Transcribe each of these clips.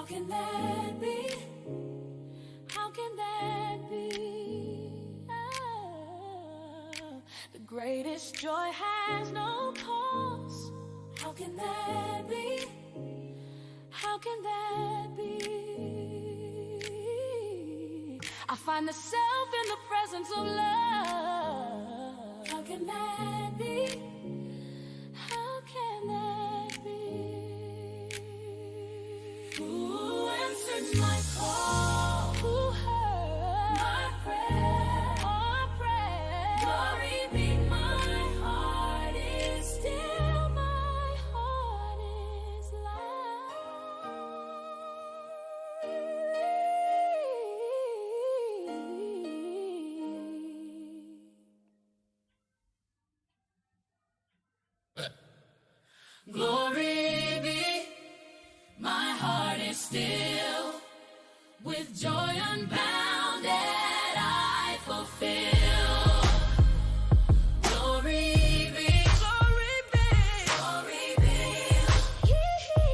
How can that be? How can that be? The greatest joy has no cause. How can that be? How can that be? I find the self in the presence of love. How can that be? How can that be? Who answered my call? Who heard my prayer? My prayer. Glory be, my heart is still, my heart is light. Glory be, my heart is still, with joy unbounded I fulfill. Glory be, glory be, glory be,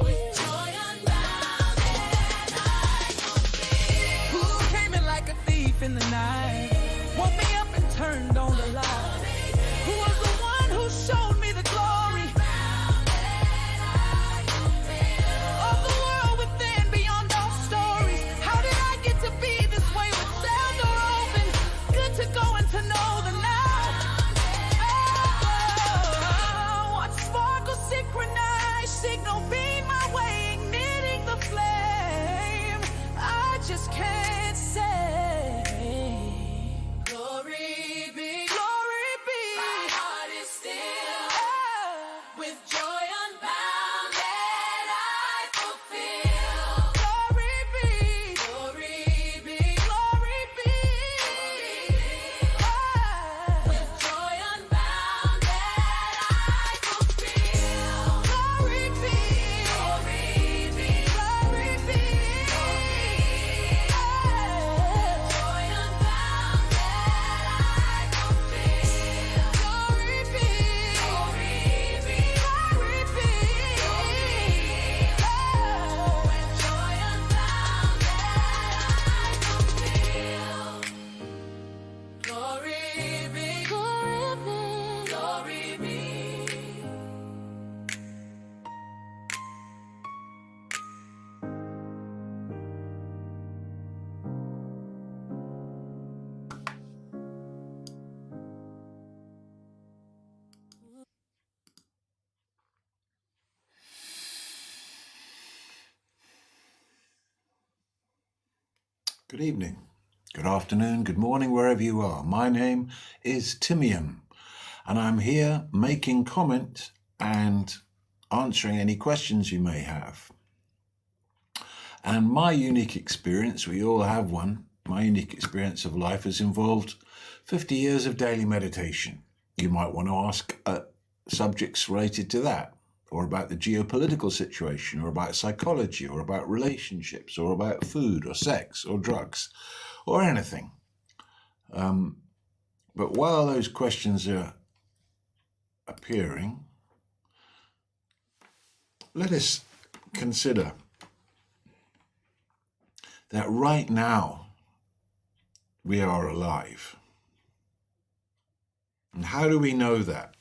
with joy unbounded I fulfill. Who came in like a thief in the night, woke me up and turned on the light? Who was the one who showed me the glory of the world within, beyond all stories? How did I get to be this way with cell door open? Good to go and to know the now. Oh, what sparkle synchronized, signal beam my way, igniting the flame. I just can't say. Glory be, Glory be. my heart is still, Oh. with joy unbounded I fulfill. Glory be. Glory be, Glory be. Oh. with joy unbounded I fulfill. Glory be. Glory be, Glory be. Oh. joy unbounded I fulfill. Glory be. Glory be, Glory be. Oh. with joy unbounded I fulfill. Glory be, glory be, glory be. Good evening, good afternoon, good morning, wherever you are. My name is Timian, and I'm here making comment and answering any questions you may have. And my unique experience, we all have one, my unique experience of life has involved 50 years of daily meditation. You might want to ask subjects related to that, or about the geopolitical situation, or about psychology, or about relationships, or about food, or sex, or drugs, or anything. But while those questions are appearing, let us consider that right now we are alive. And how do we know that?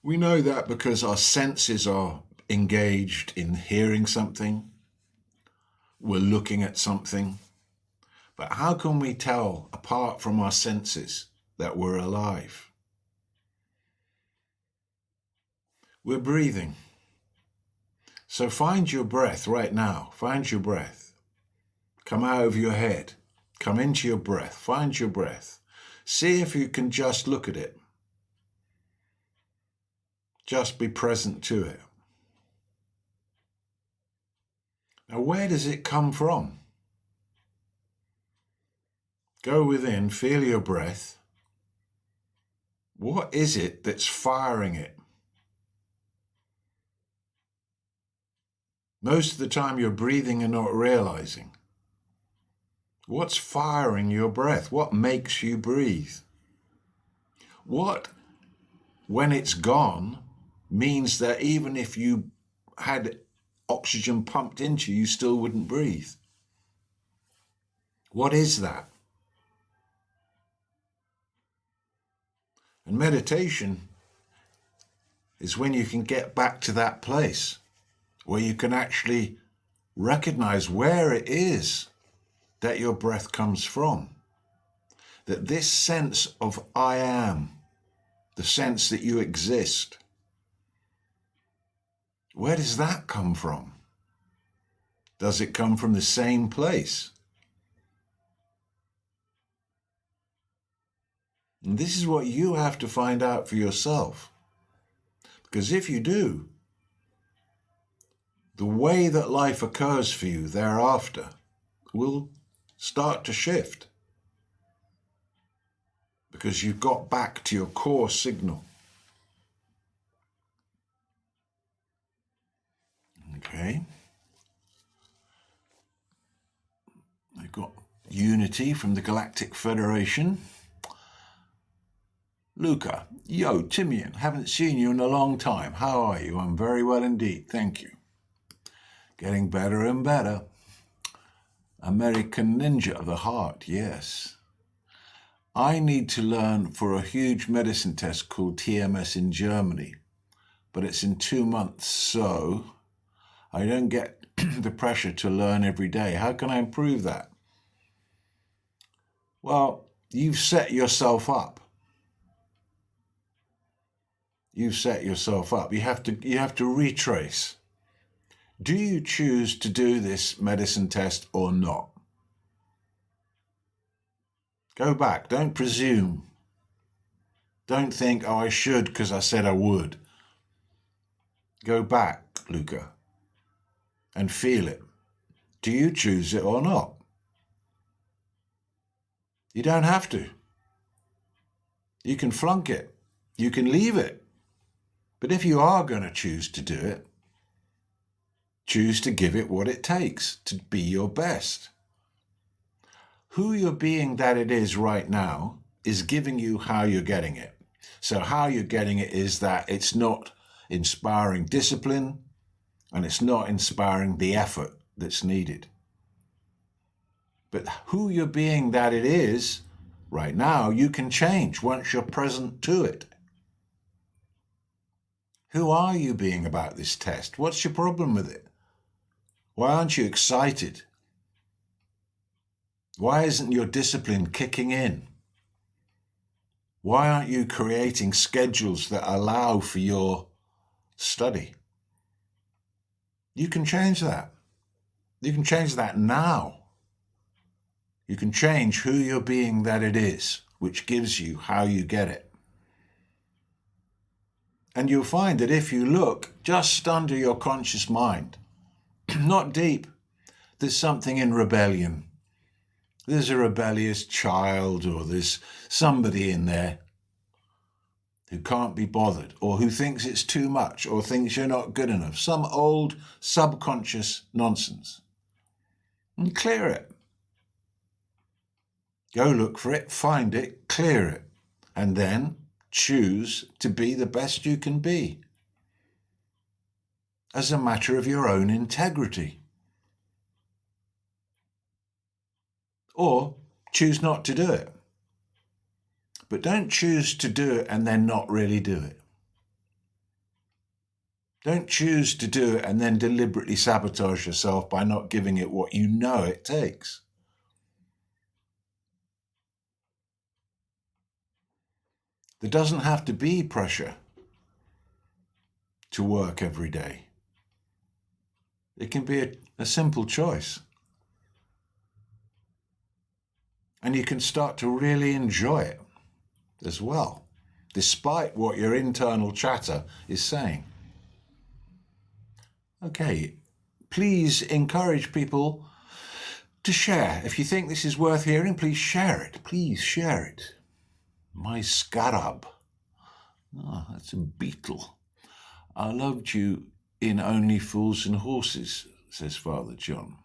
We know that because our senses are engaged in hearing something, we're looking at something. But how can we tell, apart from our senses, that we're alive? We're breathing. So find your breath right now. Find your breath. Come out of your head. Come into your breath. Find your breath. See if you can just look at it. Just be present to it. Now, where does it come from? Go within, feel your breath. What is it that's firing it? Most of the time you're breathing and not realizing. What's firing your breath? What makes you breathe? What, when it's gone, means that even if you had oxygen pumped into you, you still wouldn't breathe. What is that? And meditation is when you can get back to that place where you can actually recognize where it is that your breath comes from. That this sense of I am, the sense that you exist, where does that come from? Does it come from the same place? And this is what you have to find out for yourself. Because if you do, the way that life occurs for you thereafter will start to shift. Because you've got back to your core signal. Okay. I've got Unity from the Galactic Federation. Luca, yo, Timian, haven't seen you in a long time. How are you? I'm very well indeed, thank you. Getting better and better. American Ninja of the Heart, yes. I need to learn for a huge medicine test called TMS in Germany, but it's in 2 months, so I don't get the pressure to learn every day. How can I improve that? Well, you've set yourself up. You've set yourself up. You have to retrace. Do you choose to do this medicine test or not? Go back. Don't presume. Don't think, oh, I should because I said I would. Go back, Luca, and feel it. Do you choose it or not? You don't have to. You can flunk it. You can leave it. But if you are going to choose to do it, choose to give it what it takes to be your best. Who you're being that it is right now is giving you how you're getting it. So how you're getting it is that it's not inspiring discipline and it's not inspiring the effort that's needed. But who you're being that it is right now, you can change once you're present to it. Who are you being about this test? What's your problem with it? Why aren't you excited? Why isn't your discipline kicking in? Why aren't you creating schedules that allow for your study? You can change that. You can change that now. You can change who you're being that it is, which gives you how you get it. And you'll find that if you look just under your conscious mind, not deep, there's something in rebellion. There's a rebellious child, or there's somebody in there who can't be bothered, or who thinks it's too much, or thinks you're not good enough. Some old subconscious nonsense. And clear it. Go look for it, find it, clear it, and then choose to be the best you can be as a matter of your own integrity. Or choose not to do it. But don't choose to do it and then not really do it. Don't choose to do it and then deliberately sabotage yourself by not giving it what you know it takes. There doesn't have to be pressure to work every day. It can be a simple choice. And you can start to really enjoy it as well, despite what your internal chatter is saying. Okay, please encourage people to share. If you think this is worth hearing, please share it. Please share it. My scarab. Ah, that's a beetle. I loved you in Only Fools and Horses, says Father John.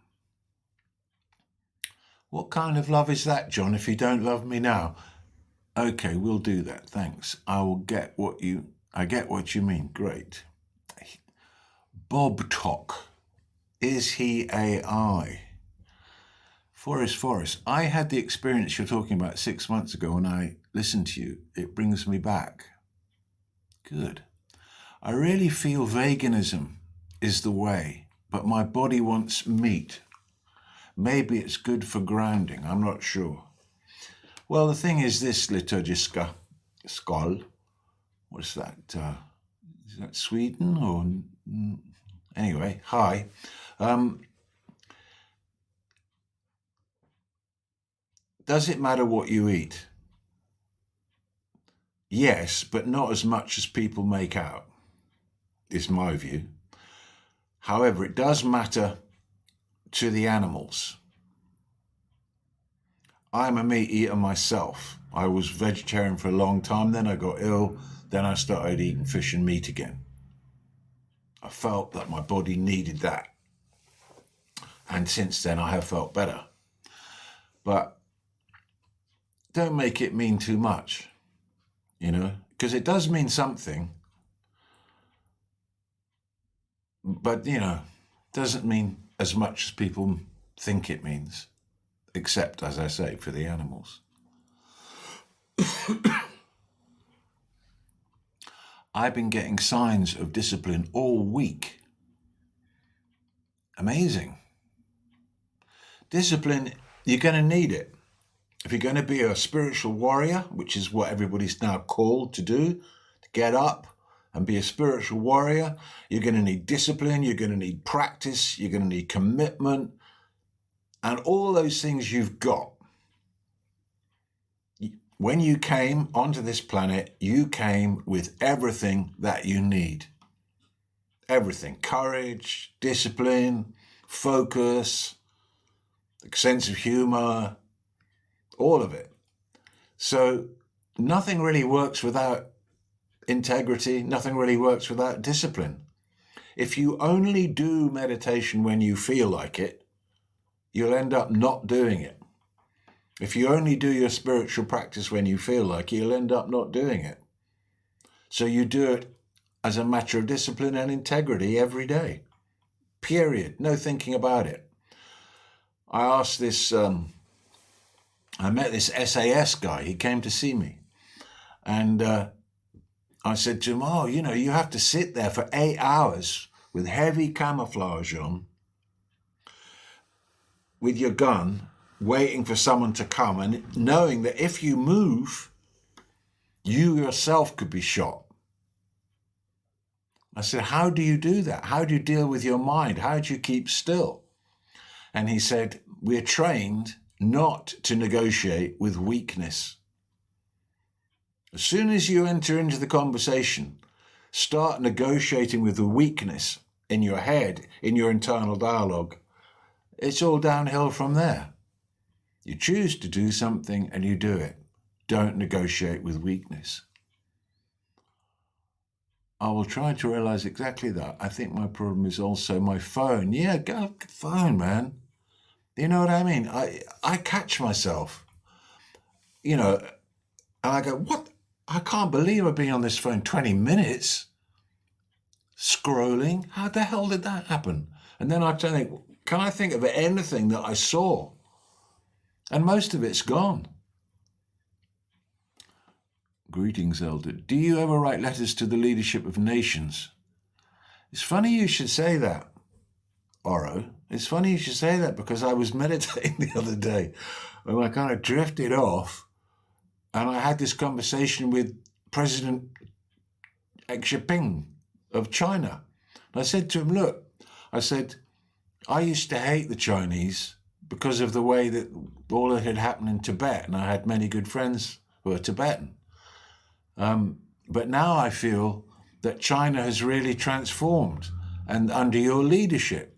What kind of love is that, John, if you don't love me now? Okay, we'll do that, thanks. I get what you mean, great. Bob Tock. Is he AI? Forrest, I had the experience you're talking about 6 months ago when I listened to you. It brings me back. Good. I really feel veganism is the way, but my body wants meat. Maybe it's good for grounding. I'm not sure. Well, the thing is this, Liturgiska Skål. What's that? Is that Sweden or... Anyway, hi. Does it matter what you eat? Yes, but not as much as people make out, is my view. However, it does matter to the animals. I'm a meat eater myself. I was vegetarian for a long time, then I got ill, then I started eating fish and meat again. I felt that my body needed that. And since then I have felt better. But don't make it mean too much, you know, because it does mean something. But, you know, doesn't mean as much as people think it means, except, as I say, for the animals. I've been getting signs of discipline all week. Amazing. Discipline, you're going to need it. If you're going to be a spiritual warrior, which is what everybody's now called to do, to get up and be a spiritual warrior, you're going to need discipline, you're going to need practice, you're going to need commitment, and all those things you've got. When you came onto this planet, you came with everything that you need. Everything. Courage, discipline, focus, a sense of humor, all of it. So nothing really works without integrity. Nothing really works without discipline. If you only do meditation when you feel like it, you'll end up not doing it. If you only do your spiritual practice when you feel like it, you'll end up not doing it. So you do it as a matter of discipline and integrity every day. Period. No thinking about it. I asked this, I met this SAS guy. He came to see me. And I said to him, oh, you know, you have to sit there for 8 hours with heavy camouflage on, with your gun, waiting for someone to come and knowing that if you move, you yourself could be shot. I said, how do you do that? How do you deal with your mind? How do you keep still? And he said, we're trained not to negotiate with weakness. As soon as you enter into the conversation, start negotiating with the weakness in your head, in your internal dialogue, it's all downhill from there. You choose to do something and you do it. Don't negotiate with weakness. I will try to realize exactly that. I think my problem is also my phone. Yeah, go phone, man. You know what I mean? I catch myself, you know, and I go, what? I can't believe I've been on this phone 20 minutes scrolling. How the hell did that happen? And then I think, can I think of anything that I saw? And most of it's gone. Greetings, Elder. Do you ever write letters to the leadership of nations? It's funny you should say that, Oro. It's funny you should say that because I was meditating the other day and I kind of drifted off and I had this conversation with President Xi Jinping of China. And I said to him, look, I said, I used to hate the Chinese because of the way that all that had happened in Tibet, and I had many good friends who are Tibetan. But now I feel that China has really transformed, and under your leadership,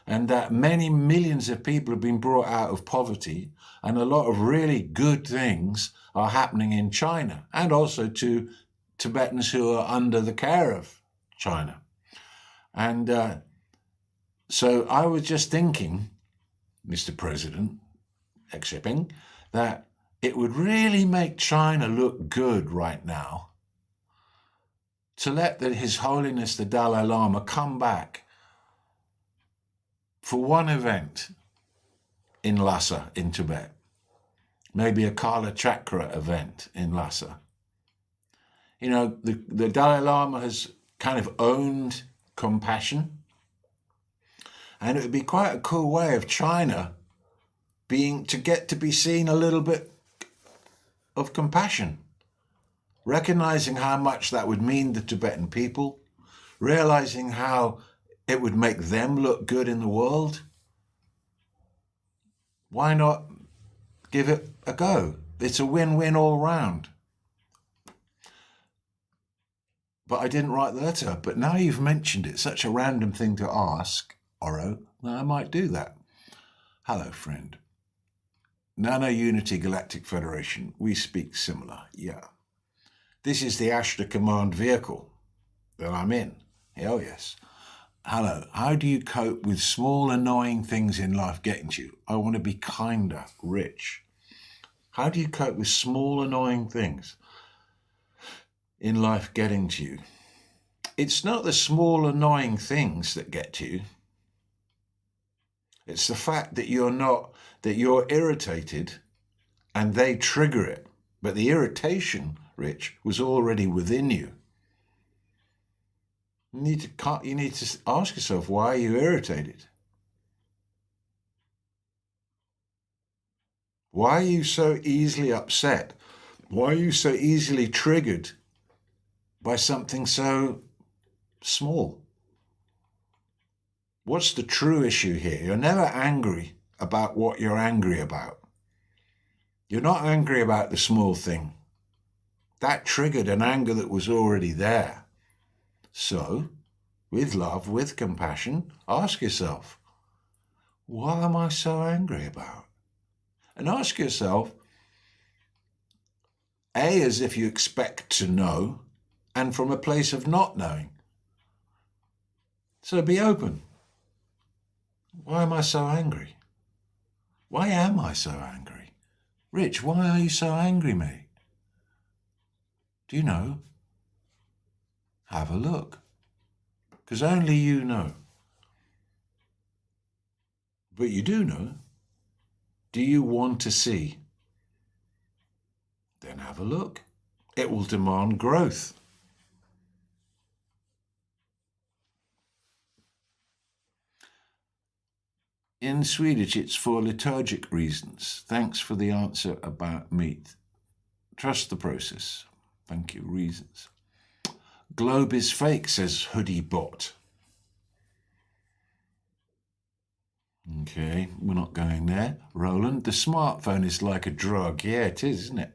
and that many millions of people have been brought out of poverty, and a lot of really good things are happening in China, and also to Tibetans who are under the care of China. And so I was just thinking, Mr. President, Xi Jinping, that it would really make China look good right now to let His Holiness the Dalai Lama come back for one event in Lhasa in Tibet, maybe a Kala Chakra event in Lhasa. You know, the Dalai Lama has kind of owned compassion, and it would be quite a cool way of China to get to be seen a little bit of compassion, recognizing how much that would mean to the Tibetan people, realizing how it would make them look good in the world. Why not give it a go? It's a win-win all round. But I didn't write the letter, but now you've mentioned it, such a random thing to ask, Oro, that I might do that. Hello, friend. Nano Unity Galactic Federation, we speak similar, yeah. This is the Ashta Command vehicle that I'm in. Hell yes. Hello, how do you cope with small annoying things in life getting to you? I want to be kinder, Rich. How do you cope with small annoying things in life getting to you? It's not the small annoying things that get to you. It's the fact that you're irritated and they trigger it. But the irritation, Rich, was already within you. You need to ask yourself, why are you irritated? Why are you so easily upset? Why are you so easily triggered by something so small? What's the true issue here? You're never angry about what you're angry about. You're not angry about the small thing. That triggered an anger that was already there. So, with love, with compassion, ask yourself, what am I so angry about? And ask yourself, A, as if you expect to know, and from a place of not knowing. So be open. Why am I so angry? Why am I so angry? Rich, why are you so angry, mate? Do you know? Have a look. Because only you know. But you do know. Do you want to see? Then have a look. It will demand growth. In Swedish, it's for liturgic reasons. Thanks for the answer about meat. Trust the process. Thank you. Reasons. Globe is fake, says Hoodie Bot. Okay, we're not going there. Roland, the smartphone is like a drug. Yeah, it is, isn't it?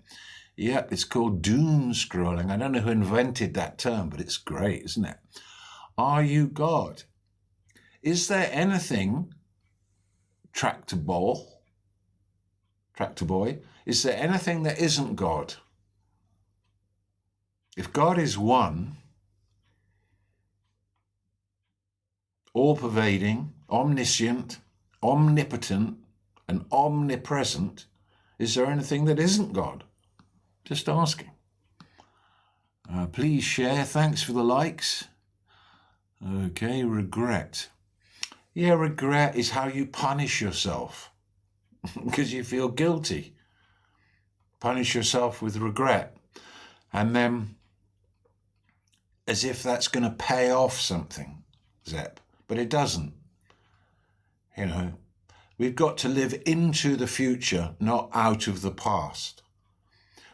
Yep, it's called doom scrolling. I don't know who invented that term, but it's great, isn't it? Are you God? Is there anything, Tractor Boy, is there anything that isn't God? If God is one, all-pervading, omniscient, omnipotent, and omnipresent, is there anything that isn't God? Just asking. Please share. Thanks for the likes. Okay, regret. Yeah, regret is how you punish yourself because you feel guilty. Punish yourself with regret. And then as if that's going to pay off something, Zep. But it doesn't. You know, we've got to live into the future, not out of the past.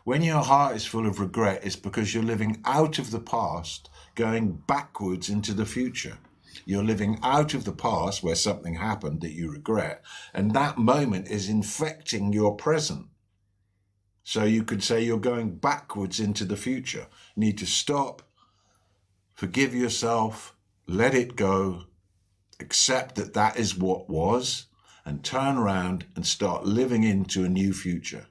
When your heart is full of regret, it's because you're living out of the past, going backwards into the future. You're living out of the past where something happened that you regret, and that moment is infecting your present. So you could say you're going backwards into the future. You need to stop, forgive yourself, let it go, accept that that is what was, and turn around and start living into a new future.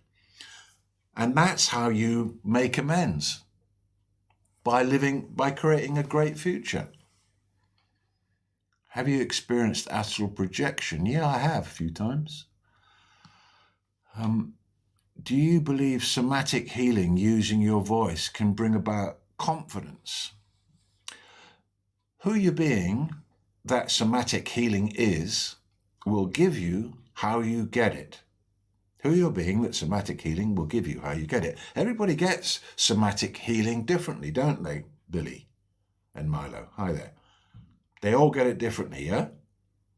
And that's how you make amends, by creating a great future. Have you experienced astral projection? Yeah, I have a few times. Do you believe somatic healing using your voice can bring about confidence? Who you're being, that somatic healing is will give you how you get it. Who you're being, that somatic healing will give you how you get it. Everybody gets somatic healing differently, don't they, Billy and Milo? Hi there. They all get it differently, yeah?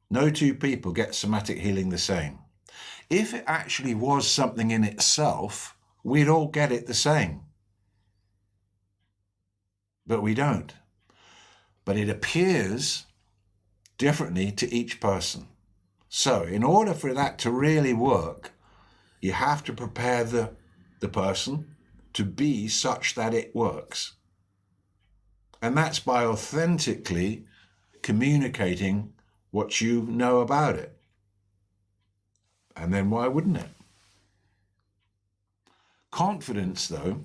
No two people get somatic healing the same. If it actually was something in itself, we'd all get it the same. But we don't. But it appears differently to each person. So in order for that to really work, you have to prepare the person to be such that it works. And that's by authentically communicating what you know about it. And then why wouldn't it? Confidence, though,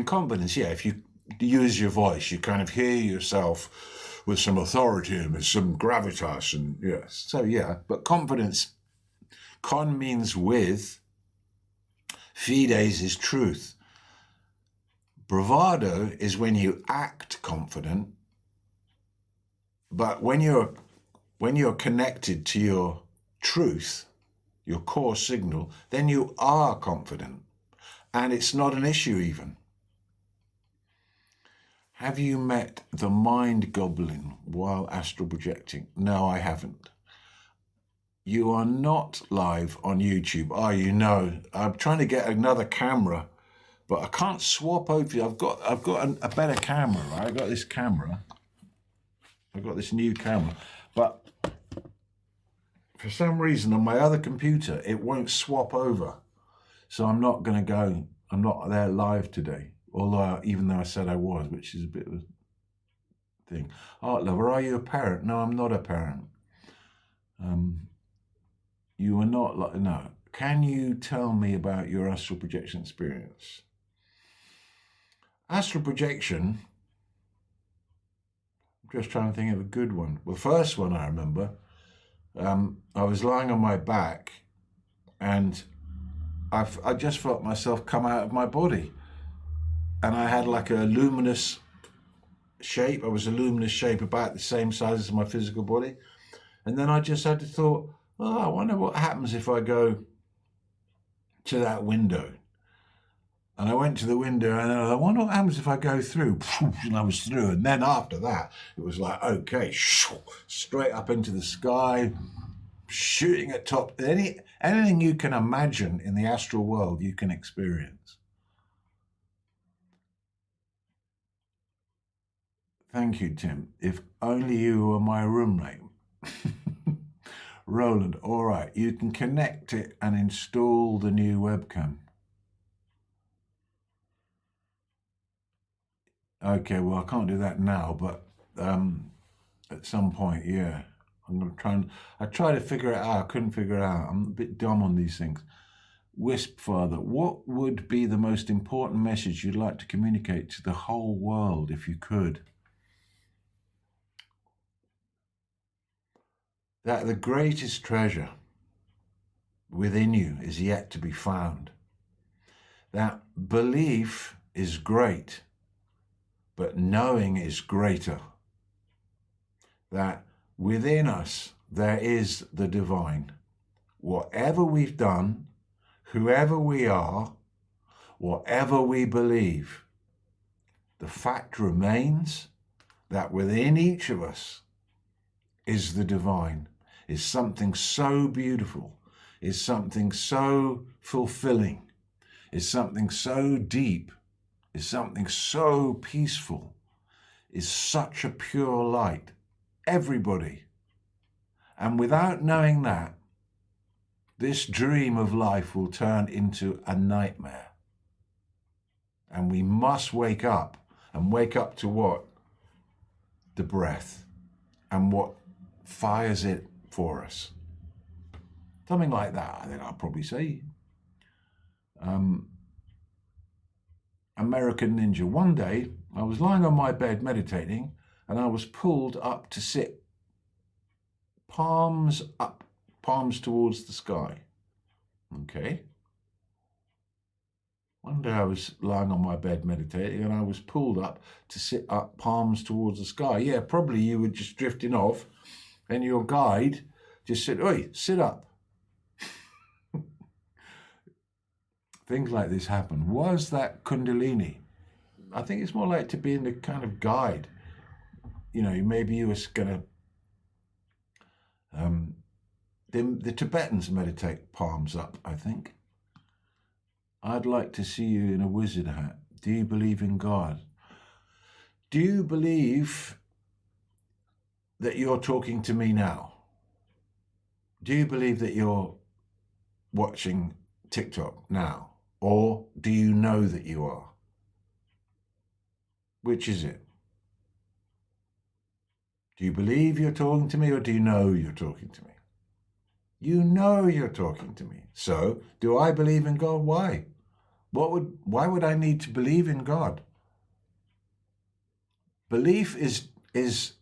confidence, yeah, if you use your voice, you kind of hear yourself with some authority and with some gravitas, and yes, so yeah, but confidence, con means with, fides is truth. Bravado is when you act confident, but when you're connected to your truth, your core signal, then you are confident, and it's not an issue even. Have you met the mind goblin while astral projecting? No, I haven't. You are not live on YouTube, are you? No, I'm trying to get another camera, but I can't swap over. I've got a better camera, right? I've got this camera. I've got this new camera, but for some reason on my other computer, it won't swap over. So I'm not going to go, I'm not there live today. Although, even though I said I was, which is a bit of a thing. Art lover, are you a parent? No, I'm not a parent. You are not like, no. Can you tell me about your astral projection experience? Astral projection, I'm just trying to think of a good one. Well, the first one I remember, I was lying on my back and I just felt myself come out of my body. And I had like a luminous shape. I was a luminous shape about the same size as my physical body. And then I just had to thought, oh, I wonder what happens if I go to that window. And I went to the window and I wonder what happens if I go through. And I was through. And then after that, it was like, okay, straight up into the sky, shooting at top. Anything you can imagine in the astral world, you can experience. Thank you, Tim. If only you were my roommate. Roland, all right, you can connect it and install the new webcam. Okay, well, I can't do that now, but at some point, yeah. I'm going to try and... I tried to figure it out. I couldn't figure it out. I'm a bit dumb on these things. Wisp Father, what would be the most important message you'd like to communicate to the whole world if you could? That the greatest treasure within you is yet to be found. That belief is great, but knowing is greater. That within us there is the divine. Whatever we've done, whoever we are, whatever we believe, the fact remains that within each of us is the divine. Is something so beautiful, is something so fulfilling, is something so deep, is something so peaceful, is such a pure light. Everybody. And without knowing that, this dream of life will turn into a nightmare. And we must wake up, and wake up to what? The breath, and what fires it for us. Something like that, I think I'll probably say. American Ninja. One day, I was lying on my bed meditating, and I was pulled up to sit palms up, palms towards the sky. Okay. One day I was lying on my bed meditating, and I was pulled up to sit up, palms towards the sky. Yeah, probably you were just drifting off, and your guide just said, oi, sit up. Things like this happen. Was that Kundalini? I think it's more like to be in the kind of guide. You know, maybe you were going to... the Tibetans meditate palms up, I think. I'd like to see you in a wizard hat. Do you believe in God? Do you believe that you're talking to me now? Do you believe that you're watching TikTok now? Or do you know that you are? Which is it? Do you believe you're talking to me, or do you know you're talking to me? You know you're talking to me. So, do I believe in God? Why? Why would I need to believe in God? Belief is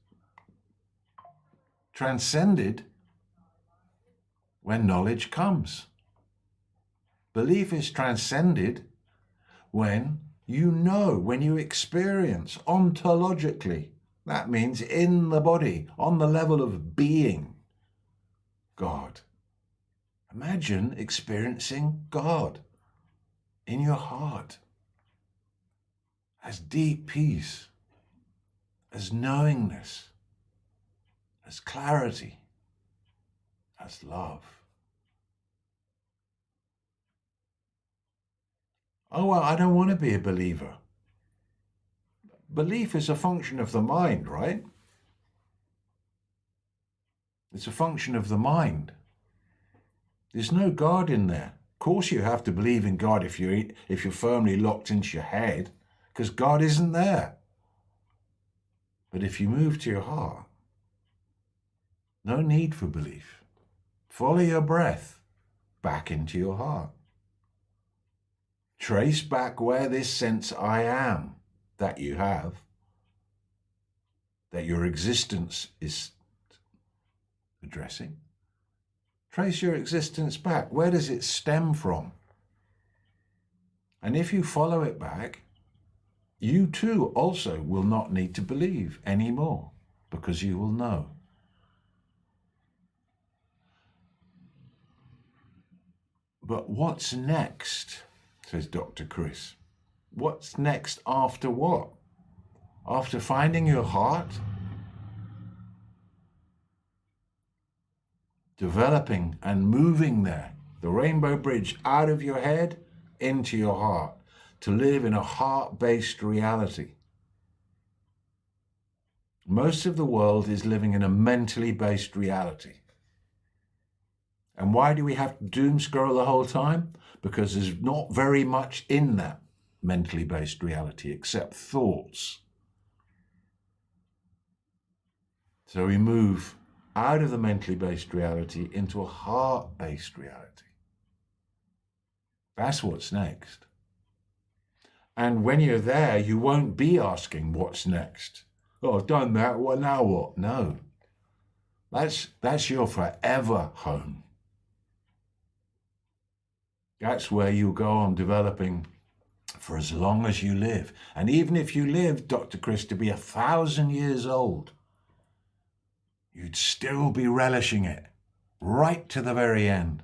transcended when knowledge comes. Belief is transcended when you know, when you experience ontologically. That means in the body, on the level of being, God. Imagine experiencing God in your heart as deep peace, as knowingness, as clarity, as love. Oh, well, I don't want to be a believer. Belief is a function of the mind, right? It's a function of the mind. There's no God in there. Of course you have to believe in God if you're firmly locked into your head, because God isn't there. But if you move to your heart, no need for belief. Follow your breath back into your heart. Trace back where this sense I am that you have, that your existence is addressing. Trace your existence back. Where does it stem from? And if you follow it back, you too also will not need to believe anymore, because you will know. But what's next, says Dr. Chris. What's next after what? After finding your heart? Developing and moving there, the rainbow bridge out of your head into your heart, to live in a heart-based reality. Most of the world is living in a mentally based reality. And why do we have to doom scroll the whole time? Because there's not very much in that mentally based reality except thoughts. So we move out of the mentally based reality into a heart-based reality. That's what's next. And when you're there, you won't be asking what's next. Oh, I've done that, well, now what? No. That's your forever home. That's where you'll go on developing for as long as you live. And even if you live, Dr. Chris, to be 1,000 years old, you'd still be relishing it right to the very end.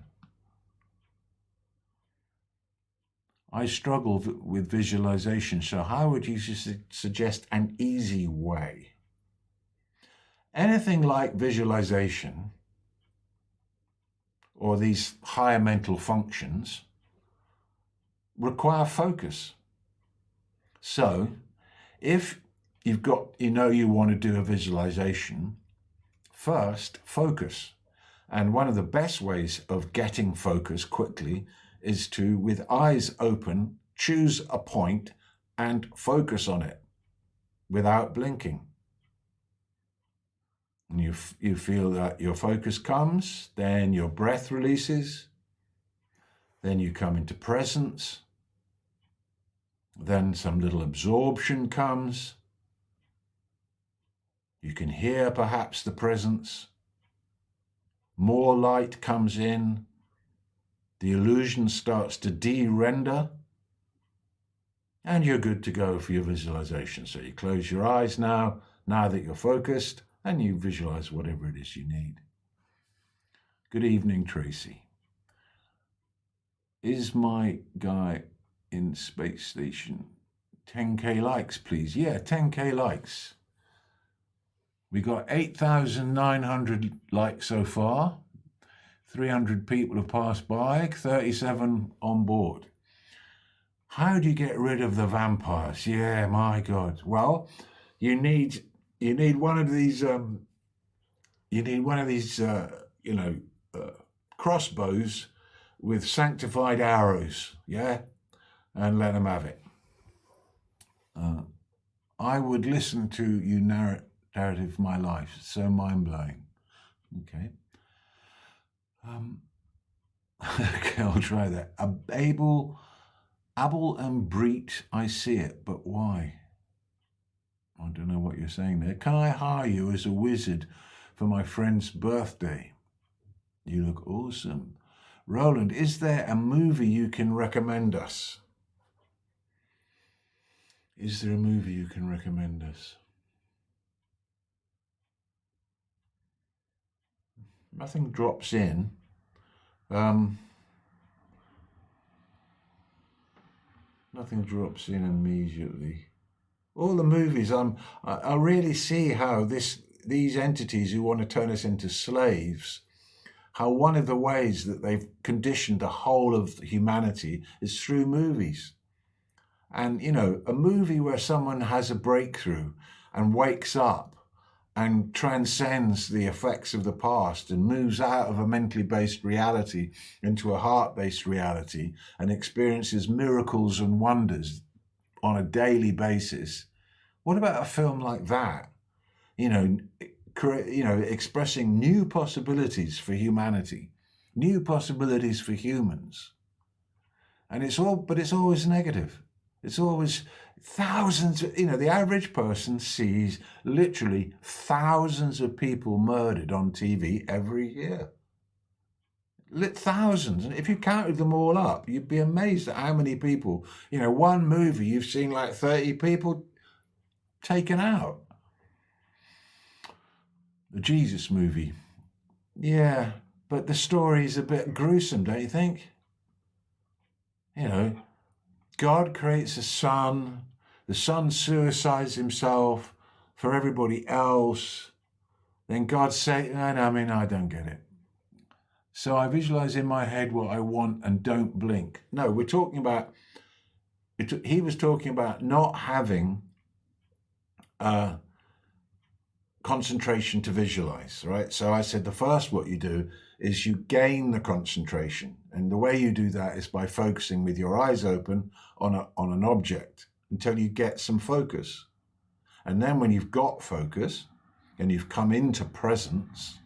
I struggle with visualization, so how would you suggest an easy way? Anything like visualization or these higher mental functions require focus. So if you want to do a visualization, first focus. And one of the best ways of getting focus quickly is to, with eyes open, choose a point and focus on it without blinking. And you feel that your focus comes, then your breath releases, then you come into presence, then some little absorption comes. You can hear perhaps the presence. More light comes in. The illusion starts to de-render. And you're good to go for your visualization. So you close your eyes now that you're focused, and you visualize whatever it is you need. Good evening, Tracy. Is my guy in Space Station 10k likes, please? Yeah, 10k likes. We got 8,900 likes so far. 300 people have passed by, 37 on board. How do you get rid of the vampires? Yeah, my God. Well, you need one of these crossbows with sanctified arrows, yeah, and let them have it. I would listen to you narrative of my life. It's so mind-blowing. Okay. Okay, I'll try that. Abel and Breet, I see it, but why? I don't know what you're saying there. Can I hire you as a wizard for my friend's birthday? You look awesome. Roland, is there a movie you can recommend us? Is there a movie you can recommend us? Nothing drops in. Nothing drops in immediately. All the movies, I really see how these entities who want to turn us into slaves, how one of the ways that they've conditioned the whole of humanity is through movies. And, you know, a movie where someone has a breakthrough and wakes up and transcends the effects of the past and moves out of a mentally based reality into a heart-based reality and experiences miracles and wonders on a daily basis. What about a film like that? You know, expressing new possibilities for humanity, new possibilities for humans. And it's always negative. It's always thousands, the average person sees literally thousands of people murdered on TV every year. Thousands. And if you counted them all up, you'd be amazed at how many people, one movie, you've seen like 30 people taken out. The Jesus movie. Yeah, but the story's a bit gruesome, don't you think? God creates a son, the son suicides himself for everybody else, then God says, I don't get it. So I visualize in my head what I want and don't blink. No, we're talking about, he was talking about not having concentration to visualize, right? So I said the first what you do is you gain the concentration. And the way you do that is by focusing with your eyes open on an object until you get some focus. And then when you've got focus and you've come into presence,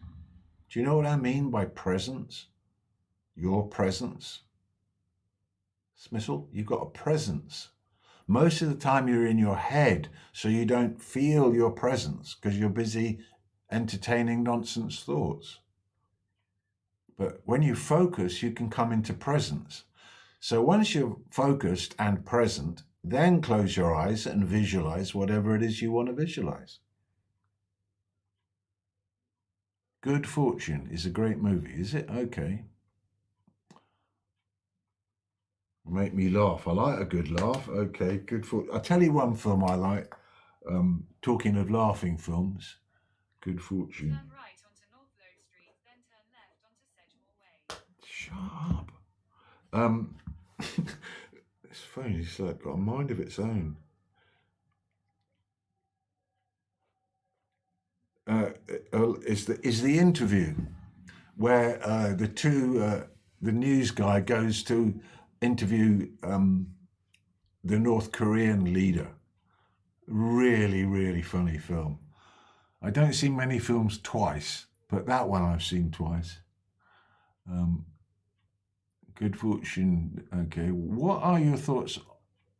do you know what I mean by presence? Your presence. Smissel, you've got a presence. Most of the time you're in your head, so you don't feel your presence because you're busy entertaining nonsense thoughts. But when you focus, you can come into presence. So once you're focused and present, then close your eyes and visualize whatever it is you want to visualize. Good Fortune is a great movie, is it? Okay. Make me laugh. I like a good laugh. Okay, Good Fortune. I'll tell you one film I like. Talking of laughing films, Good Fortune. Turn right onto North Road Street, then turn left onto Sedgemoor Way. Shut up. This phone is got a mind of its own. Is the interview where the news guy goes to interview the North Korean leader. Really, really funny film. I don't see many films twice, but that one I've seen twice. Good Fortune. Okay, what are your thoughts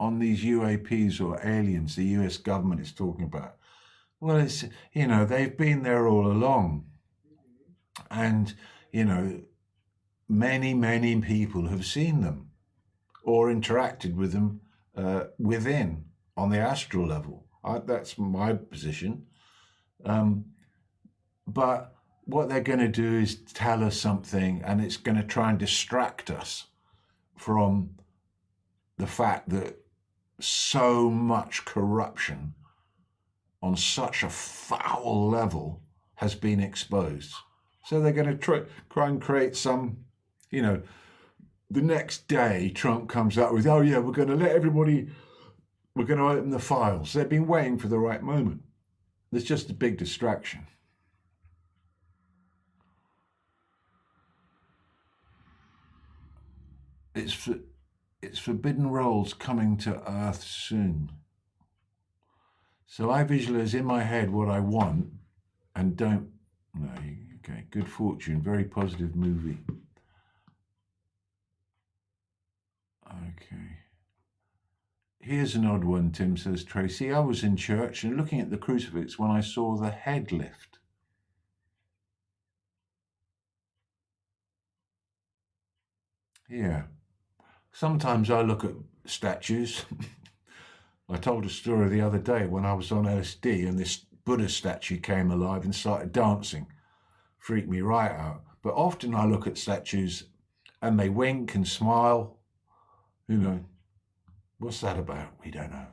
on these UAPs or aliens the US government is talking about? Well, it's, they've been there all along. And, many, many people have seen them or interacted with them within on the astral level. That's my position. But what they're going to do is tell us something, and it's going to try and distract us from the fact that so much corruption on such a foul level has been exposed. So they're going to try and create some, the next day Trump comes out with, oh yeah, we're going to let everybody, we're going to open the files. They've been waiting for the right moment. There's just a big distraction. It's forbidden roles coming to Earth soon. So I visualize in my head what I want and don't. No, okay. Good fortune. Very positive movie. Okay. Here's an odd one, Tim, says Tracy. I was in church and looking at the crucifix when I saw the head lift. Yeah. Sometimes I look at statues. I told a story the other day when I was on LSD and this Buddha statue came alive and started dancing. Freaked me right out. But often I look at statues and they wink and smile. What's that about? We don't know.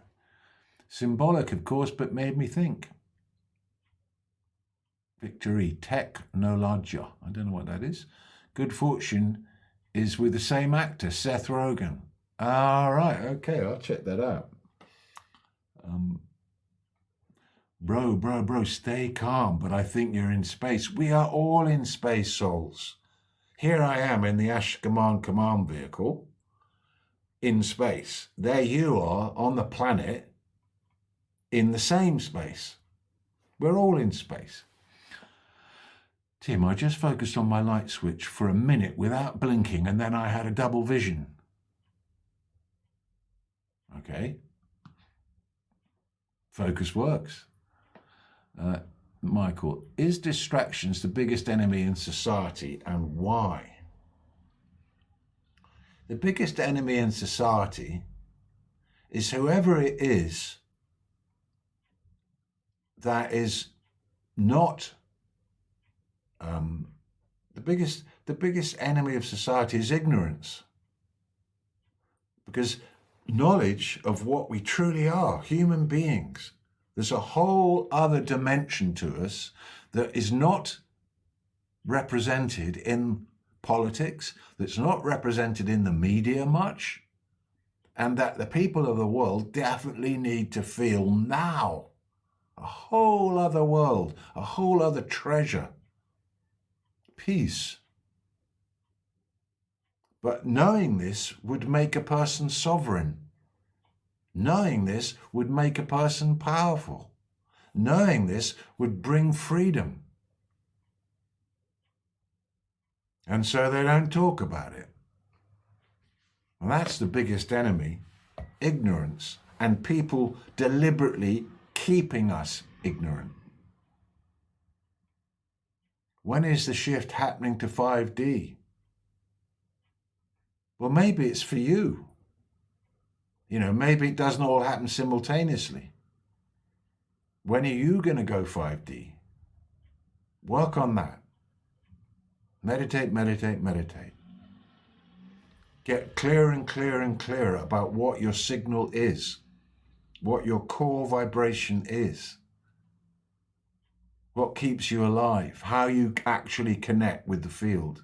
Symbolic, of course, but made me think. Victory, technologia. I don't know what that is. Good fortune is with the same actor, Seth Rogen. All right, okay, I'll check that out. Bro, stay calm, but I think you're in space. We are all in space, souls. Here I am in the Ashkaman command vehicle in space. There you are on the planet in the same space. We're all in space. Tim, I just focused on my light switch for a minute without blinking, and then I had a double vision. Okay. Focus works. Michael, is distractions the biggest enemy in society, and why? The biggest enemy in society is whoever it is that is not the biggest enemy of society is ignorance. Because knowledge of what we truly are, human beings, there's a whole other dimension to us that is not represented in politics, that's not represented in the media much, and that the people of the world definitely need to feel now. A whole other world, a whole other treasure. Peace. But knowing this would make a person sovereign. Knowing this would make a person powerful. Knowing this would bring freedom. And so they don't talk about it. And that's the biggest enemy, ignorance, and people deliberately keeping us ignorant. When is the shift happening to 5D? Well, maybe it's for you. Maybe it doesn't all happen simultaneously. When are you going to go 5D? Work on that. Meditate, meditate, meditate. Get clearer and clearer and clearer about what your signal is, what your core vibration is, what keeps you alive, how you actually connect with the field.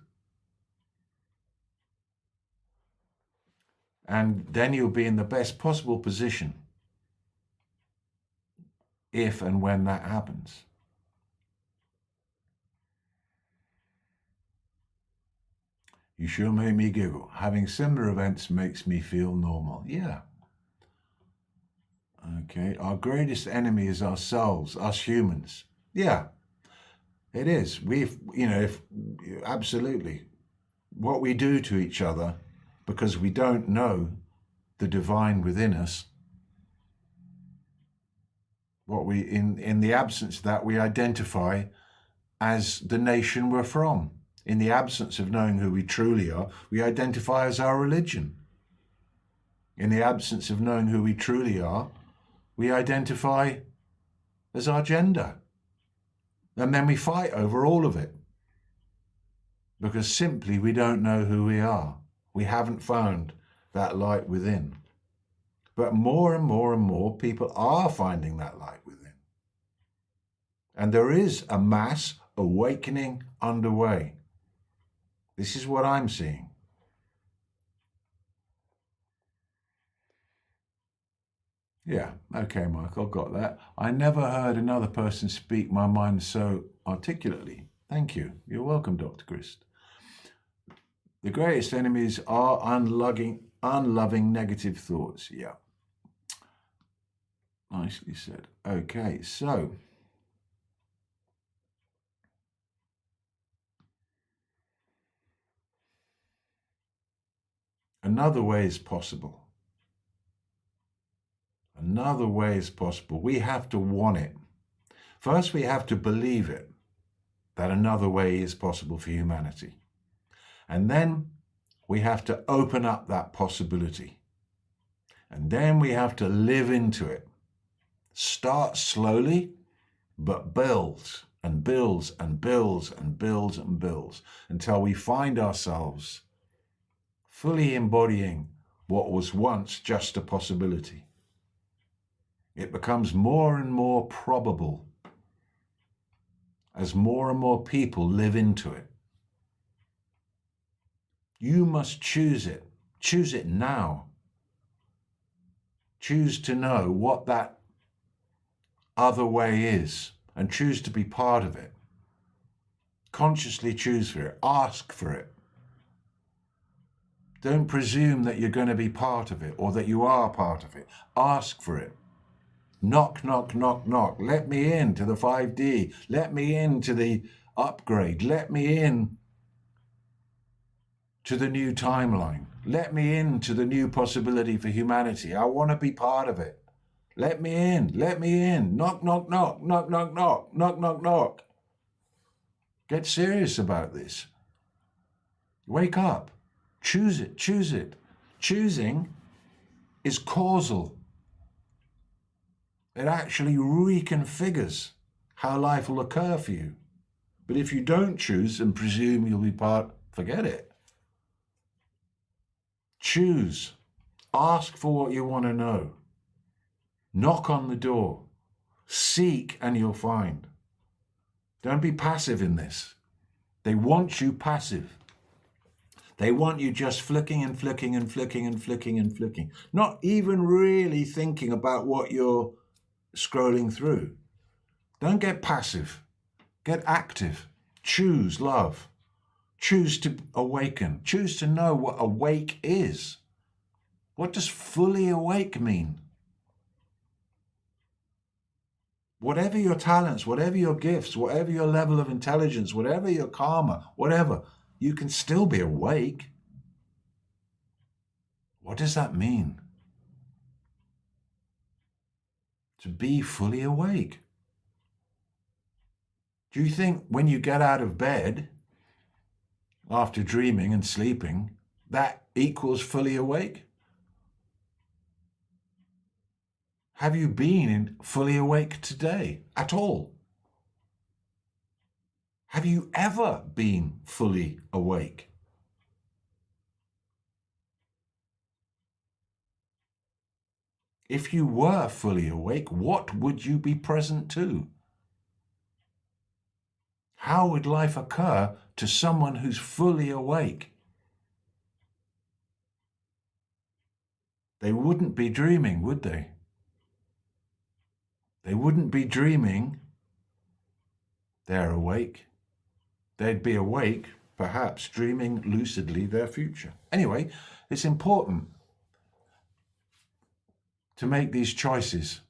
And then you'll be in the best possible position if and when that happens. You sure made me giggle. Having similar events makes me feel normal. Yeah. Okay. Our greatest enemy is ourselves, us humans. Yeah, it is. Absolutely. What we do to each other because we don't know the divine within us. What we, in the absence of that, we identify as the nation we're from. In the absence of knowing who we truly are, we identify as our religion. In the absence of knowing who we truly are, we identify as our gender. And then we fight over all of it because simply we don't know who we are. We haven't found that light within. But more and more and more people are finding that light within. And there is a mass awakening underway. This is what I'm seeing. Yeah, okay, Mike, I've got that. I never heard another person speak my mind so articulately. Thank you. You're welcome, Dr. Christ. The greatest enemies are unloving negative thoughts. Yeah. Nicely said. Okay, so another way is possible. Another way is possible. We have to want it. First, we have to believe it, that another way is possible for humanity. And then we have to open up that possibility. And then we have to live into it. Start slowly, but builds and builds and builds and builds and builds until we find ourselves fully embodying what was once just a possibility. It becomes more and more probable as more and more people live into it. You must choose it. Choose it now. Choose to know what that other way is and choose to be part of it. Consciously choose for it. Ask for it. Don't presume that you're going to be part of it or that you are part of it. Ask for it. Knock, knock, knock, knock. Let me in to the 5D. Let me in to the upgrade. Let me in to the new timeline. Let me in to the new possibility for humanity. I want to be part of it. Let me in. Let me in. Knock, knock, knock. Knock, knock, knock. Knock, knock, knock. Get serious about this. Wake up. Choose it. Choose it. Choosing is causal. It actually reconfigures how life will occur for you. But if you don't choose and presume you'll be part, forget it. Choose. Ask for what you want to know. Knock on the door. Seek and you'll find. Don't be passive in this. They want you passive. They want you just flicking and flicking and flicking and flicking and flicking. Not even really thinking about what you're scrolling through. Don't get passive. Get active. Choose love. Choose to awaken. Choose to know what awake is. What does fully awake mean? Whatever your talents, whatever your gifts, whatever your level of intelligence, whatever your karma, whatever, you can still be awake. What does that mean? To be fully awake. Do you think when you get out of bed after dreaming and sleeping, that equals fully awake? Have you been fully awake today at all? Have you ever been fully awake? If you were fully awake, what would you be present to? How would life occur to someone who's fully awake? They wouldn't be dreaming, would they? They wouldn't be dreaming. They're awake. They'd be awake, perhaps dreaming lucidly their future. Anyway, it's important to make these choices,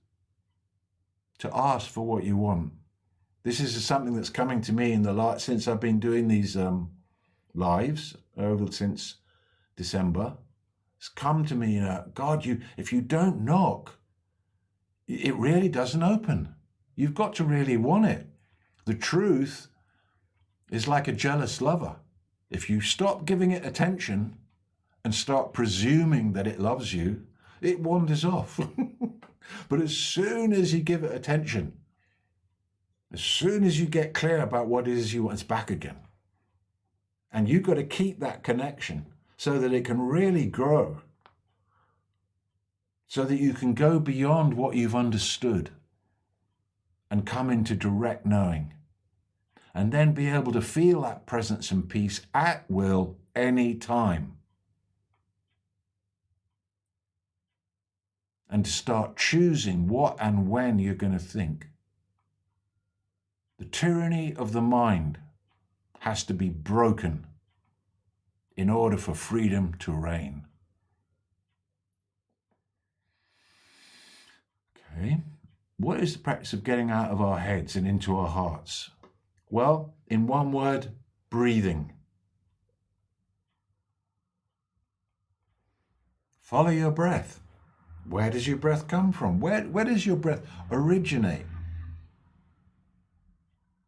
to ask for what you want. This is something that's coming to me since I've been doing these lives since December. It's come to me, God, if you don't knock, it really doesn't open. You've got to really want it. The truth is like a jealous lover. If you stop giving it attention and start presuming that it loves you, it wanders off. But as soon as you give it attention, As soon as you get clear about what it is you want, it's back again. And you've got to keep that connection so that it can really grow, so that you can go beyond what you've understood and come into direct knowing, and then be able to feel that presence and peace at will, any time. And to start choosing what and when you're going to think. The tyranny of the mind has to be broken in order for freedom to reign. Okay, what is the practice of getting out of our heads and into our hearts? Well, in one word, breathing. Follow your breath. Where does your breath come from? Where does your breath originate?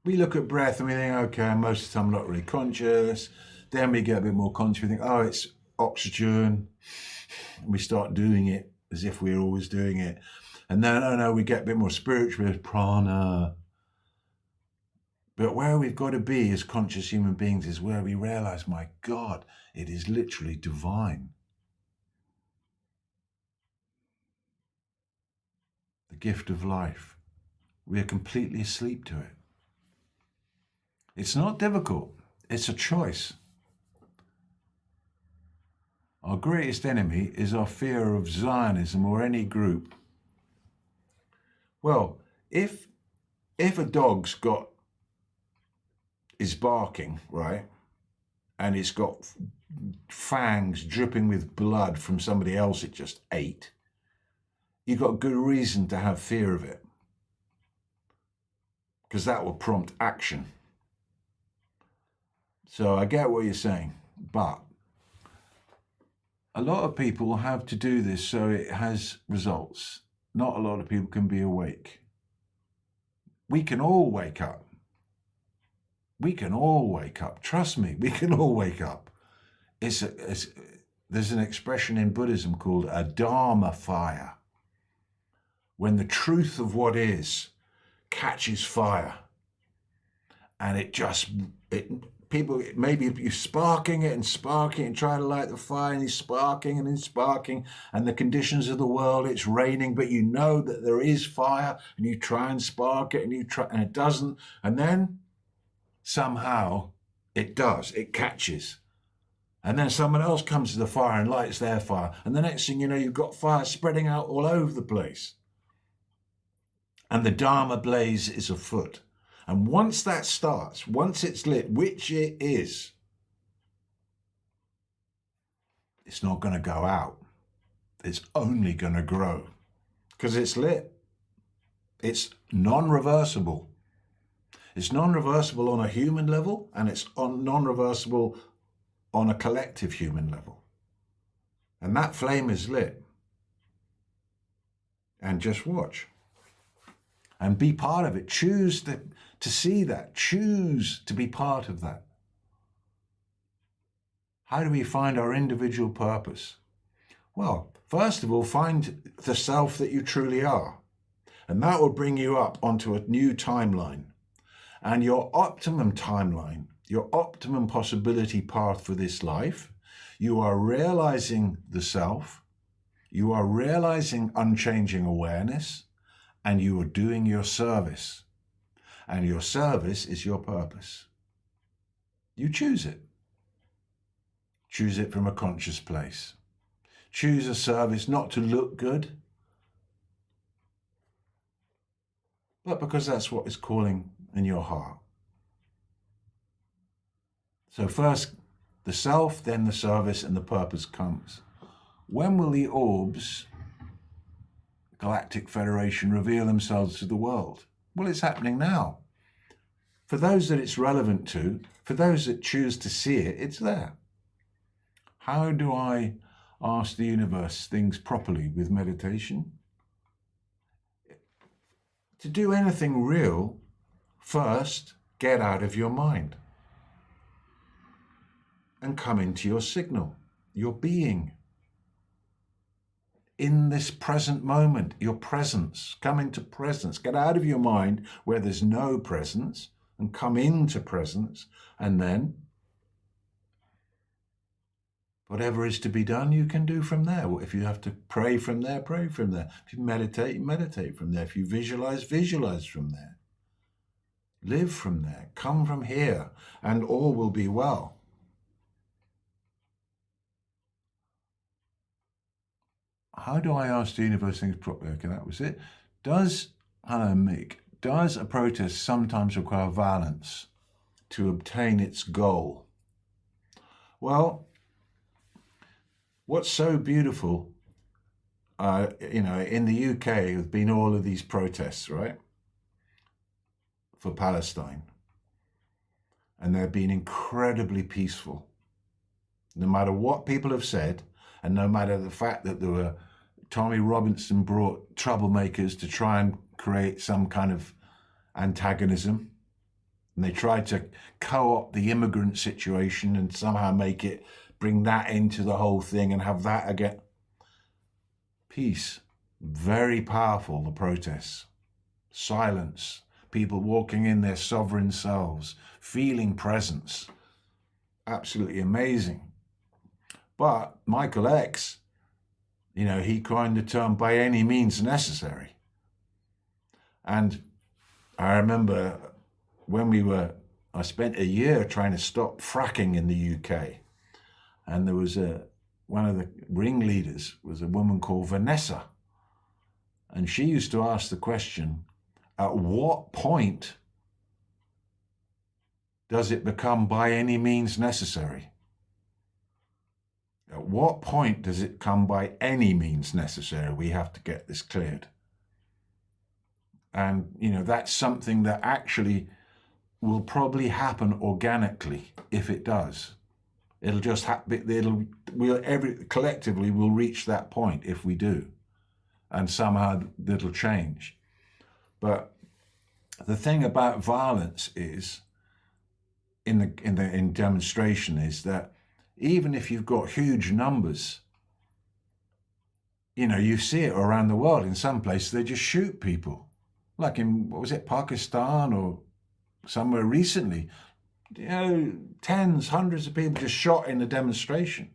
We look at breath and we think, okay, most of the time I'm not really conscious. Then we get a bit more conscious. We think, oh, it's oxygen. And we start doing it as if we're always doing it. And then, oh no, we get a bit more spiritual, prana. But where we've got to be as conscious human beings is where we realize, my God, it is literally divine. The gift of life. We are completely asleep to it. It's not difficult. It's a choice. Our greatest enemy is our fear of Zionism or any group. Well, if a dog's is barking, right, and it's got fangs dripping with blood from somebody else it just ate, you've got good reason to have fear of it, because that will prompt action. So I get what you're saying, but a lot of people have to do this so it has results. Not a lot of people can be awake. We can all wake up. We can all wake up. Trust me, we can all wake up. There's an expression in Buddhism called a Dharma fire. When the truth of what is catches fire, and people, maybe you're sparking it and trying to light the fire, and you're sparking and sparking, and the conditions of the world, it's raining, but you know that there is fire, and you try and spark it, and it doesn't, and then somehow it does, it catches. And then someone else comes to the fire and lights their fire, and the next thing you know, you've got fire spreading out all over the place. And the Dharma blaze is afoot. And once that starts, once it's lit, which it is, it's not going to go out. It's only going to grow because it's lit. It's non-reversible. It's non-reversible on a human level, and it's non-reversible on a collective human level. And that flame is lit. And just watch. And be part of it. Choose to see that. Choose to be part of that. How do we find our individual purpose? Well, first of all, find the self that you truly are. And that will bring you up onto a new timeline. And your optimum timeline, your optimum possibility path for this life, you are realizing the self, you are realizing unchanging awareness, and you are doing your service. And your service is your purpose. You choose it. Choose it from a conscious place. Choose a service not to look good, but because that's what is calling in your heart. So first the self, then the service, and the purpose comes. When will the orbs, Galactic Federation, reveal themselves to the world? Well, it's happening now. For those that it's relevant to, for those that choose to see it, it's there. How do I ask the universe things properly with meditation? To do anything real, first get out of your mind and come into your signal, your being. in this present moment, your presence. Come into presence. Get out of your mind where there's no presence and come into presence. And then whatever is to be done, you can do from there. If you have to pray from there, pray from there. If you meditate, meditate from there. If you visualize, visualize from there. Live from there. Come from here, and all will be well. How do I ask the universe things properly? Okay, that was it. Hello, Mick. Does a protest sometimes require violence to obtain its goal? Well, what's so beautiful, in the UK, there have been all of these protests, right, for Palestine. And they've been incredibly peaceful. No matter what people have said, and no matter the fact that there were Tommy Robinson brought troublemakers to try and create some kind of antagonism. And they tried to co-opt the immigrant situation and somehow bring that into the whole thing and have that again. Peace. Very powerful, the protests. Silence. People walking in their sovereign selves, feeling presence. Absolutely amazing. But Michael X, he coined the term by any means necessary. And I remember I spent a year trying to stop fracking in the UK. And there was one of the ringleaders was a woman called Vanessa. And she used to ask the question, at what point does it become by any means necessary? At what point does it come by any means necessary? We have to get this cleared. And, that's something that actually will probably happen organically if it does. It'll just happen. Collectively we'll reach that point if we do. And somehow it'll change. But the thing about violence is, in demonstration, is that even if you've got huge numbers, you see it around the world. In some places, they just shoot people. Like in, Pakistan or somewhere recently, tens, hundreds of people just shot in a demonstration.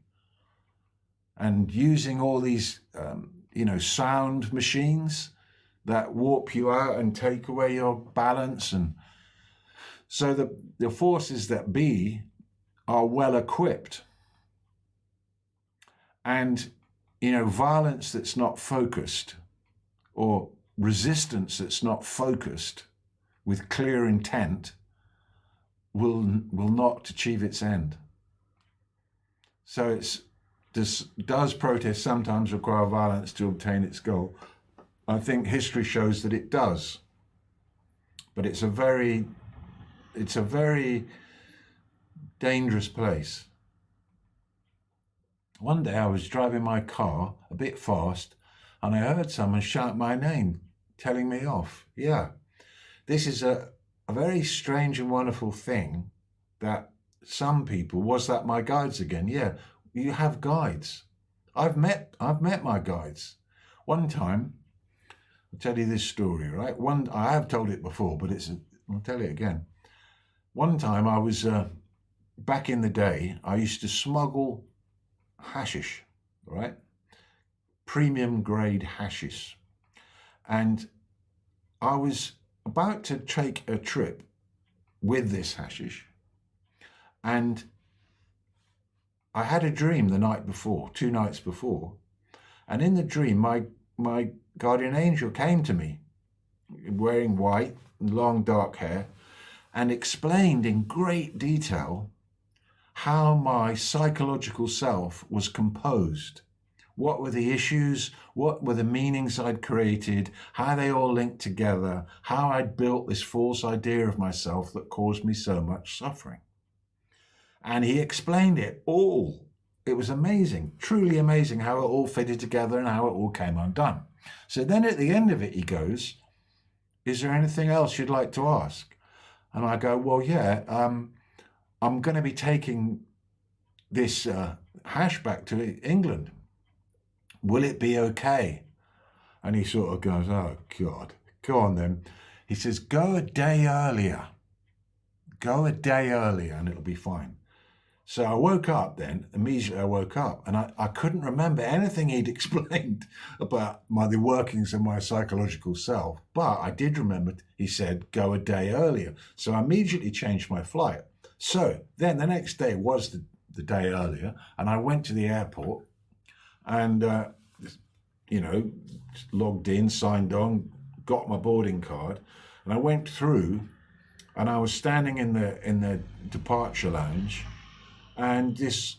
And using all these, sound machines that warp you out and take away your balance. And so the forces that be are well equipped. And, violence that's not focused or resistance that's not focused with clear intent will not achieve its end. So does protest sometimes require violence to obtain its goal? I think history shows that it does. But it's a very dangerous place. One day I was driving my car a bit fast and I heard someone shout my name, telling me off. Yeah, this is a very strange and wonderful thing that some people, was that my guides again? Yeah, you have guides. I've met my guides. One time, I'll tell you this story, right? I have told it before, but I'll tell it again. One time I was, back in the day, I used to smuggle hashish, right? Premium grade hashish. And I was about to take a trip with this hashish. And I had a dream the night before, 2 nights before. And in the dream, my guardian angel came to me wearing white, long dark hair, and explained in great detail how my psychological self was composed. What were the issues? What were the meanings I'd created? How they all linked together? How I'd built this false idea of myself that caused me so much suffering. And he explained it all. It was amazing, truly amazing how it all fitted together and how it all came undone. So then at the end of it, he goes, is there anything else you'd like to ask? And I go, well, yeah, I'm going to be taking this hash back to England will it be okay? And he sort of goes, oh God, go on then. He says, go a day earlier. Go a day earlier and it'll be fine. So I woke up then, immediately I woke up, and I couldn't remember anything he'd explained about the workings of my psychological self, but I did remember he said, go a day earlier. So I immediately changed my flight. So then the next day was the day earlier, and I went to the airport and, logged in, signed on, got my boarding card, and I went through, and I was standing in the departure lounge, and this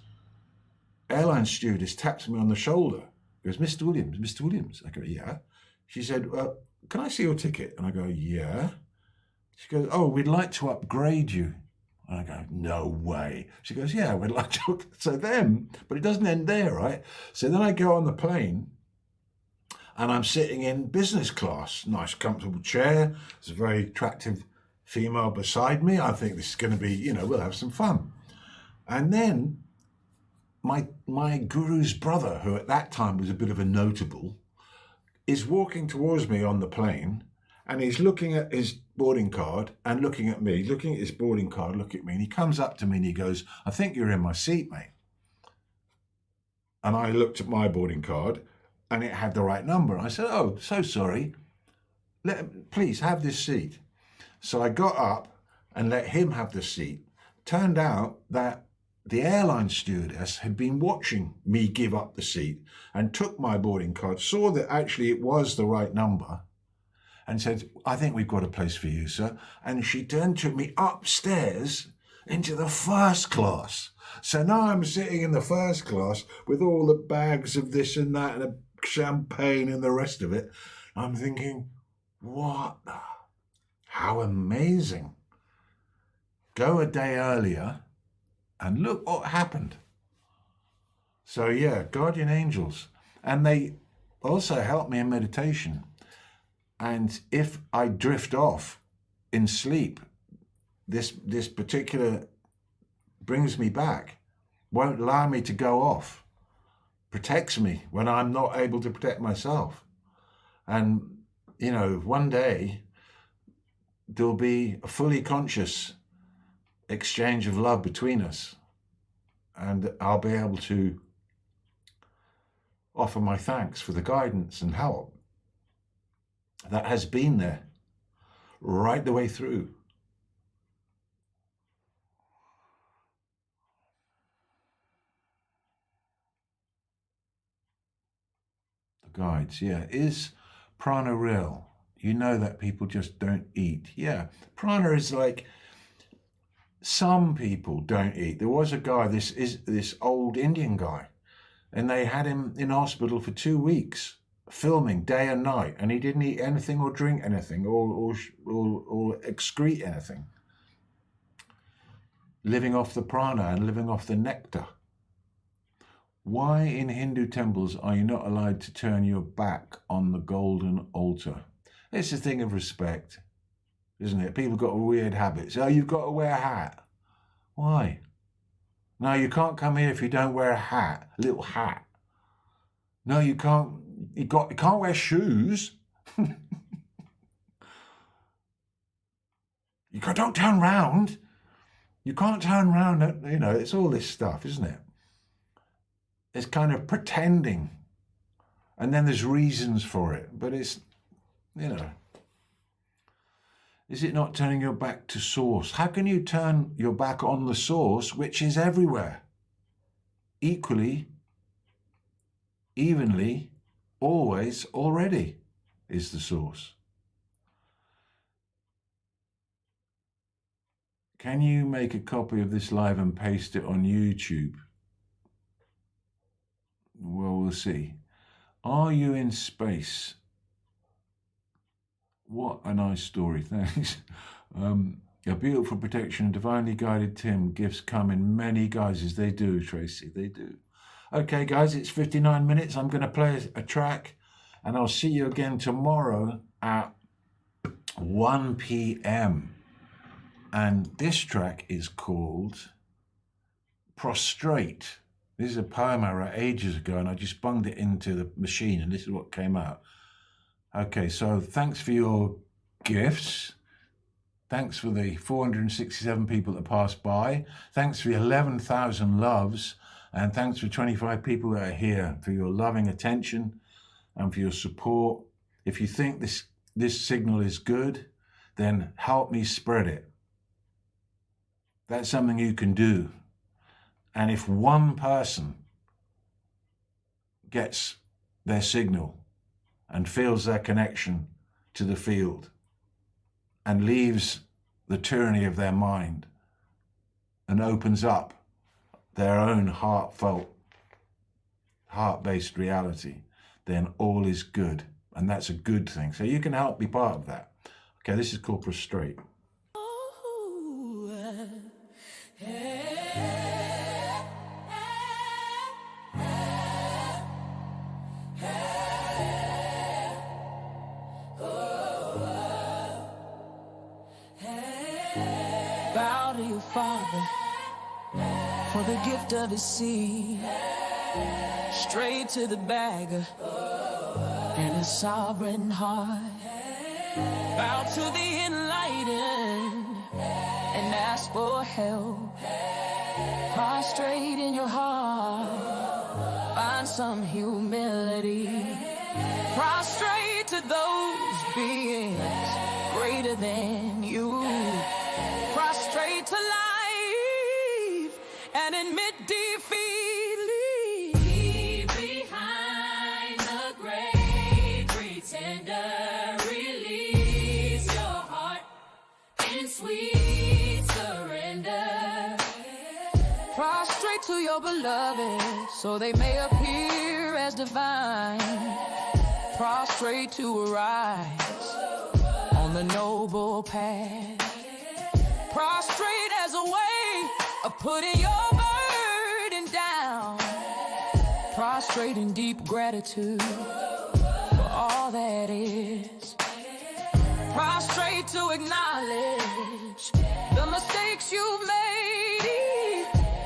airline stewardess taps me on the shoulder. Goes, Mr. Williams, Mr. Williams. I go, yeah. She said, can I see your ticket? And I go, yeah. She goes, oh, we'd like to upgrade you. And I go, no way. She goes, yeah, we'd like to. So then, but it doesn't end there, right? So then I go on the plane and I'm sitting in business class, nice comfortable chair. There's a very attractive female beside me. I think this is going to be, we'll have some fun. And then my guru's brother, who at that time was a bit of a notable, is walking towards me on the plane, and he's looking at his boarding card and looking at me, looking at his boarding card, looking at me, and he comes up to me and he goes, I think you're in my seat, mate. And I looked at my boarding card and it had the right number. I said, oh, so sorry. Please have this seat. So I got up and let him have the seat. Turned out that the airline stewardess had been watching me give up the seat and took my boarding card, saw that actually it was the right number, and said, I think we've got a place for you, sir. And she then took me upstairs into the first class. So now I'm sitting in the first class with all the bags of this and that and a champagne and the rest of it. I'm thinking, what? How amazing. Go a day earlier and look what happened. So yeah, guardian angels. And they also help me in meditation. And if I drift off in sleep, this particular brings me back, won't allow me to go off, protects me when I'm not able to protect myself. And, one day there'll be a fully conscious exchange of love between us, and I'll be able to offer my thanks for the guidance and help that has been there right the way through. The guides, yeah. Is prana real? You know that people just don't eat. Yeah, prana is like, some people don't eat. There was a guy, this old Indian guy, and they had him in hospital for 2 weeks, filming day and night, and he didn't eat anything or drink anything or excrete anything, living off the prana and living off the nectar. Why in Hindu temples are you not allowed to turn your back on the golden altar? It's a thing of respect, isn't it? People got a weird habit. Oh, you've got to wear a hat. Why? No, you can't come here if you don't wear a hat, a little hat. No, you can't. You can't wear shoes. Don't turn round. You can't turn round. It's all this stuff, isn't it? It's kind of pretending, and then there's reasons for it. But it's, is it not turning your back to source? How can you turn your back on the source, which is everywhere? Equally, evenly, always, already is the source. Can you make a copy of this live and paste it on YouTube? Well, we'll see. Are you in space? What a nice story, thanks. A beautiful protection, divinely guided Tim. Gifts come in many guises. They do, Tracy, they do. Okay, guys, it's 59 minutes. I'm going to play a track, and I'll see you again tomorrow at 1 p.m. And this track is called Prostrate. This is a poem I wrote ages ago, and I just bunged it into the machine, and this is what came out. Okay, so thanks for your gifts. Thanks for the 467 people that passed by. Thanks for the 11,000 loves. And thanks for 25 people that are here, for your loving attention and for your support. If you think this signal is good, then help me spread it. That's something you can do. And if one person gets their signal and feels their connection to the field and leaves the tyranny of their mind and opens up their own heartfelt, heart-based reality, then all is good. And that's a good thing. So you can help be part of that. Okay, this is called Prostrate. Bow to your Father for the gift of his seed, straight to the beggar and his sovereign heart. Bow to the enlightened and ask for help. Prostrate in your heart, find some humility. Prostrate to those beings greater than you. Prostrate to life and admit defeat. Leave behind the great pretender. Release your heart in sweet surrender. Prostrate to your beloved so they may appear as divine. Prostrate to arise on the noble path. Prostrate as a way of putting your burden down. Prostrate in deep gratitude for all that is. Prostrate to acknowledge the mistakes you've made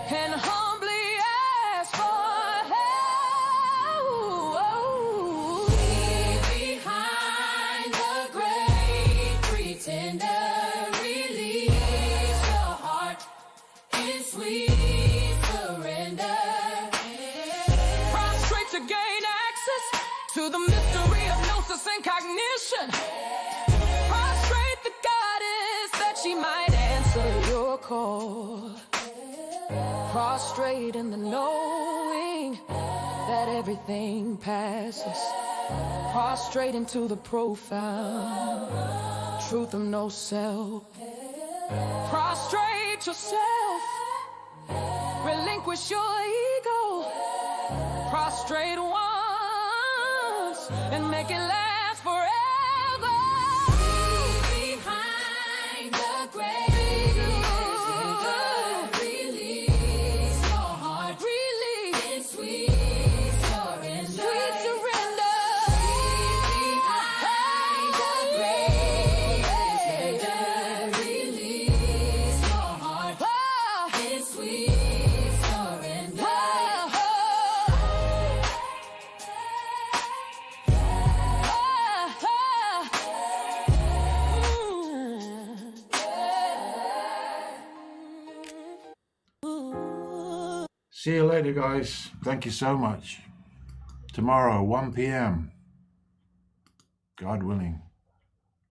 and humbly ask for help. Leave behind the great pretender. Release your heart in sweet surrender. Prostrate to gain access to the mystery of gnosis and cognition. Prostrate the goddess that she might answer your call. Prostrate in the knowing that everything passes. Prostrate into the profound truth of no self. Prostrate yourself, relinquish your ego. Prostrate once and make it last forever. Behind the great pretender. Release your heart in sweet surrender. Sweet surrender. Behind the great pretender. Release your heart in sweet surrender. See you later, guys. Thank you so much. Tomorrow, 1 p.m. God willing.